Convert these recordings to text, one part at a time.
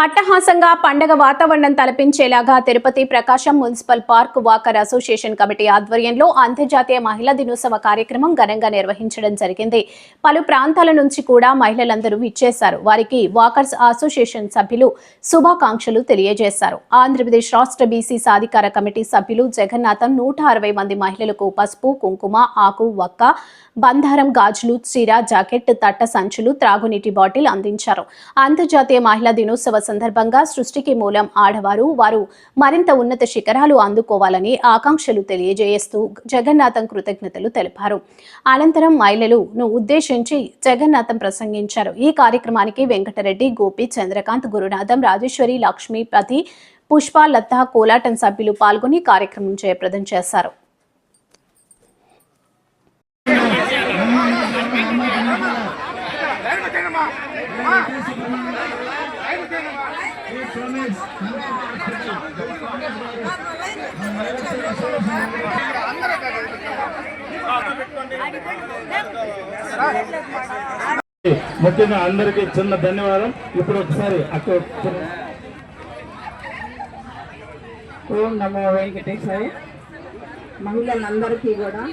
అట్టహాసంగా పండగ వాతావరణం తలపించేలాగా Tirupati Prakasam municipal park walker association committee ఆధ్వర్యంలో అంతర్జాతీయ మహిళా దినోత్సవ కార్యక్రమం ఘనంగా నిర్వహించడం జరిగింది. పలు ప్రాంతాల నుంచి కూడా మహిళలందరూ విచ్చేశారు. వారికి వాకర్స్ అసోసియేషన్ సభ్యులు శుభాకాంక్షలు తెలియజేశారు. ఆంధ్రప్రదేశ్ రాష్ట్ర బీసీ సాధికార కమిటీ సభ్యులు జగన్నాథం 160 మంది మహిళలకు పసుపు, కుంకుమ, ఆకు, వక్క, బంధారం, గాజులు, చీర, జాకెట్, తట్ట సంచులు, త్రాగునీటి బాటిల్ అందించారు. అంతర్జాతీయ మహిళా దినోత్సవ సందర్భంగా సృష్టికి మూలం ఆడవారు, వారు మరింత ఉన్నత శిఖరాలు అందుకోవాలని ఆకాంక్షలు తెలియజేస్తూ జగన్నాథం కృతజ్ఞతలు తెలిపారు. అనంతరం మహిళలను ఉద్దేశించి జగన్నాథం ప్రసంగించారు. ఈ కార్యక్రమానికి వెంకటరెడ్డి, గోపి, చంద్రకాంత్, గురునాథం, రాజేశ్వరి, లక్ష్మీపతి, పుష్ప, లత, కోలాటం సభ్యులు పాల్గొని కార్యక్రమం జయప్రదం చేశారు. ముఖ్యంగా అందరికీ చిన్న ధన్యవాదం. ఇప్పుడు ఒకసారి ఓం నమో వెంకటేశాయ. మహిళలందరికీ కూడా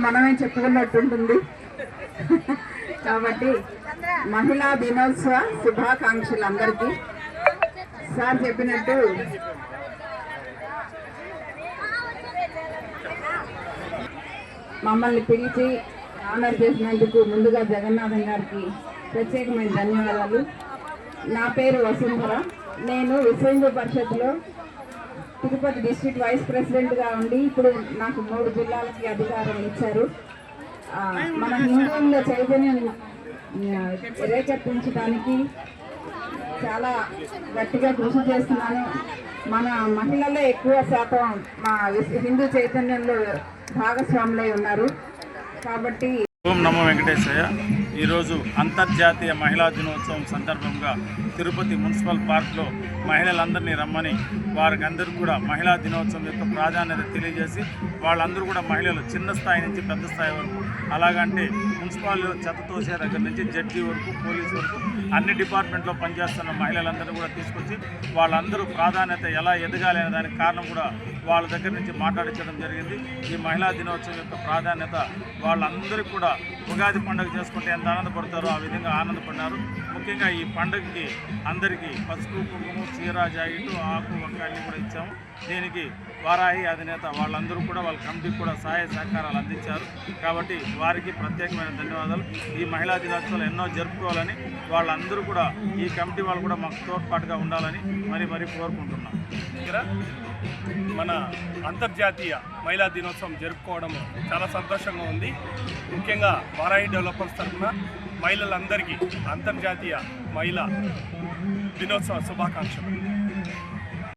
మనమే చెప్పుకున్నట్టుంటుంది కాబట్టి మహిళా దినోత్సవ శుభాకాంక్షలు అందరికీ. సార్ చెప్పినట్టు మమ్మల్ని పిలిచి ఆనర్ చేసినందుకు ముందుగా జగన్నాథం గారికి ప్రత్యేకమైన ధన్యవాదాలు. నా పేరు వసుంధర. నేను విశ్వ హిందూ పరిషత్లో తిరుపతి డిస్ట్రిక్ట్ వైస్ ప్రెసిడెంట్గా ఉండి ఇప్పుడు నాకు 3 జిల్లాలకి అధికారం ఇచ్చారు. మన హిందువుల చైతన్యం రేకెత్తించడానికి చాలా గట్టిగా కృషి చేస్తున్నాను. మన మహిళలే ఎక్కువ శాతం మా హిందూ చైతన్యంలో భాగస్వాములై ఉన్నారు కాబట్టి. ఓం నమో వెంకటేశయ్య. ఈరోజు అంతర్జాతీయ మహిళా దినోత్సవం సందర్భంగా తిరుపతి మున్సిపల్ పార్క్లో మహిళలందరినీ రమ్మని వారికి అందరూ కూడా మహిళా దినోత్సవం యొక్క ప్రాధాన్యత తెలియజేసి వాళ్ళందరూ కూడా మహిళలు చిన్న స్థాయి నుంచి పెద్ద స్థాయి వరకు, అలాగంటే మున్సిపాలిటీలో చెత్త తోసే దగ్గర నుంచి జడ్జి వరకు, పోలీసు వరకు అన్ని డిపార్ట్మెంట్లో పనిచేస్తున్న మహిళలందరూ కూడా తీసుకొచ్చి వాళ్ళందరూ ప్రాధాన్యత ఎలా ఎదగాలి అనే దానికి కారణం కూడా వాళ్ళ దగ్గర నుంచి మాట్లాడించడం జరిగింది. ఈ మహిళా దినోత్సవం యొక్క ప్రాధాన్యత వాళ్ళందరూ కూడా ఉగాది పండుగ చేసుకుంటే ఎంత ఆనందపడతారో ఆ విధంగా ఆనందపడ్డారు. ముఖ్యంగా ఈ పండుగకి అందరికీ పసుపు, కుంకుమ, చీర, జాకెట్, ఆకు, వక్క అన్నీ కూడా ఇచ్చాము. దీనికి వారాహి అధినేత వాళ్ళందరూ కూడా వాళ్ళ కమిటీకి కూడా సహాయ సహకారాలు అందించారు. కాబట్టి వారికి ప్రత్యేకమైన ధన్యవాదాలు. ఈ మహిళా దినోత్సవాలు ఎన్నో జరుపుకోవాలని వాళ్ళందరూ కూడా ఈ కమిటీ వాళ్ళు కూడా మాకు తోడ్పాటుగా ఉండాలని మరీ కోరుకుంటున్నాం. మన అంతర్జాతీయ మహిళా దినోత్సవం జరుపుకోవడం చాలా సంతోషంగా ఉంది. ముఖ్యంగా వారాహి డెవలపర్స్ తరఫున మహిళలందరికీ అంతర్జాతీయ మహిళా దినోత్సవ శుభాకాంక్షలు.